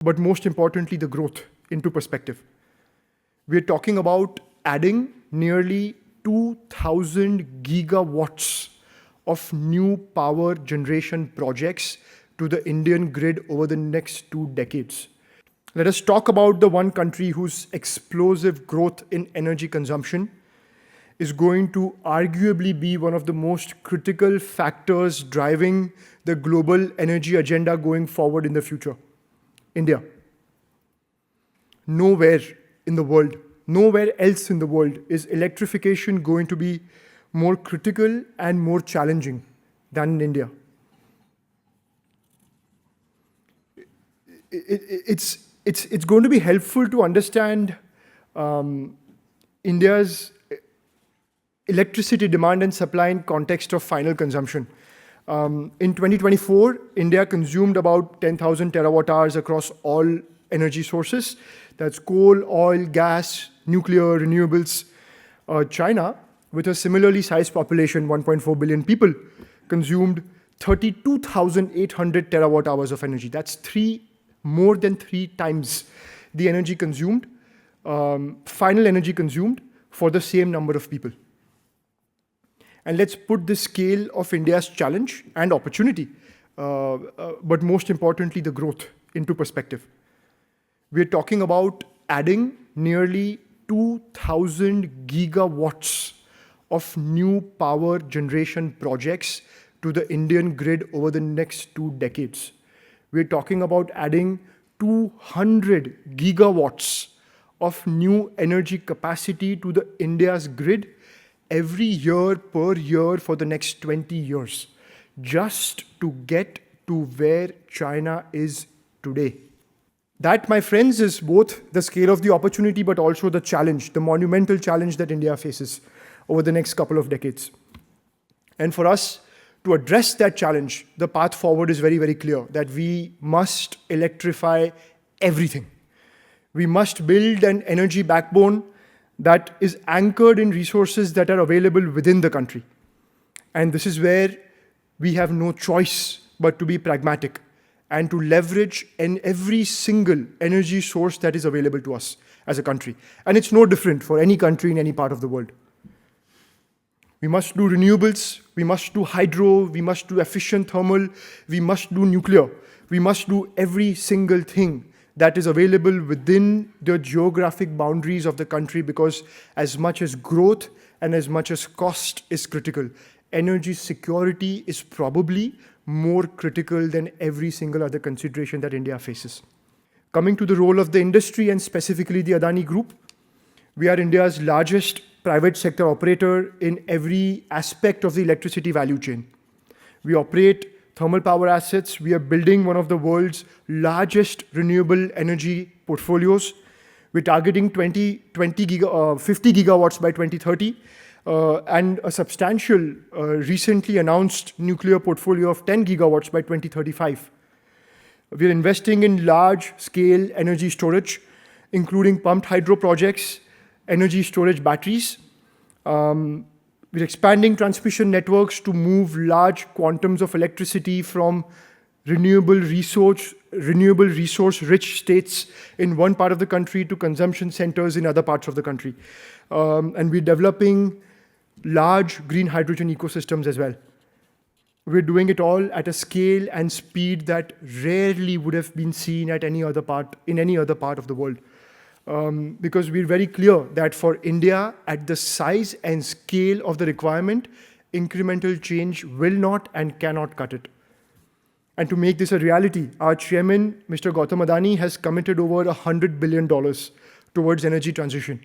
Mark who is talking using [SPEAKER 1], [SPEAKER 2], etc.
[SPEAKER 1] but most importantly, the growth into perspective. We're talking about adding nearly 2,000 gigawatts of new power generation projects to the Indian grid over the next 2 decades. Let us talk about the one country whose explosive growth in energy consumption is going to arguably be one of the most critical factors driving the global energy agenda going forward in the future. India. Nowhere in the world, nowhere else in the world is electrification going to be more critical and more challenging than in India. It's going to be helpful to understand India's electricity demand and supply in context of final consumption. In 2024, India consumed about 10,000 terawatt hours across all energy sources. That's coal, oil, gas, nuclear, renewables. China, with a similarly sized population, 1.4 billion people, consumed 32,800 terawatt hours of energy. That's more than 3 times the energy consumed, final energy consumed for the same number of people. And let's put the scale of India's challenge and opportunity, but most importantly, the growth into perspective. We're talking about adding nearly 2,000 gigawatts of new power generation projects to the Indian grid over the next 2 decades. We're talking about adding 200 gigawatts of new energy capacity to the India's grid every year per year for the next 20 years, just to get to where China is today. That, my friends, is both the scale of the opportunity, but also the challenge, the monumental challenge that India faces over the next couple of decades. And for us to address that challenge, the path forward is very, very clear, that we must electrify everything. We must build an energy backbone that is anchored in resources that are available within the country. And this is where we have no choice but to be pragmatic and to leverage every single energy source that is available to us as a country. And it's no different for any country in any part of the world. We must do renewables, we must do hydro, we must do efficient thermal, we must do nuclear. We must do every single thing that is available within the geographic boundaries of the country, because as much as growth and as much as cost is critical, energy security is probably more critical than every single other consideration that India faces. Coming to the role of the industry and specifically the Adani Group, we are India's largest private sector operator in every aspect of the electricity value chain. We operate thermal power assets. We are building one of the world's largest renewable energy portfolios. We're targeting 50 gigawatts by 2030, and a substantial recently announced nuclear portfolio of 10 gigawatts by 2035. We're investing in large-scale energy storage, including pumped hydro projects, energy storage batteries. We're expanding transmission networks to move large quantums of electricity from renewable resource-rich states in one part of the country to consumption centers in other parts of the country. And we're developing large green hydrogen ecosystems as well. We're doing it all at a scale and speed that rarely would have been seen in any other part of the world. Because we're very clear that for India, at the size and scale of the requirement, incremental change will not and cannot cut it. And to make this a reality, our chairman, Mr. Gautam Adani, has committed over $100 billion towards energy transition.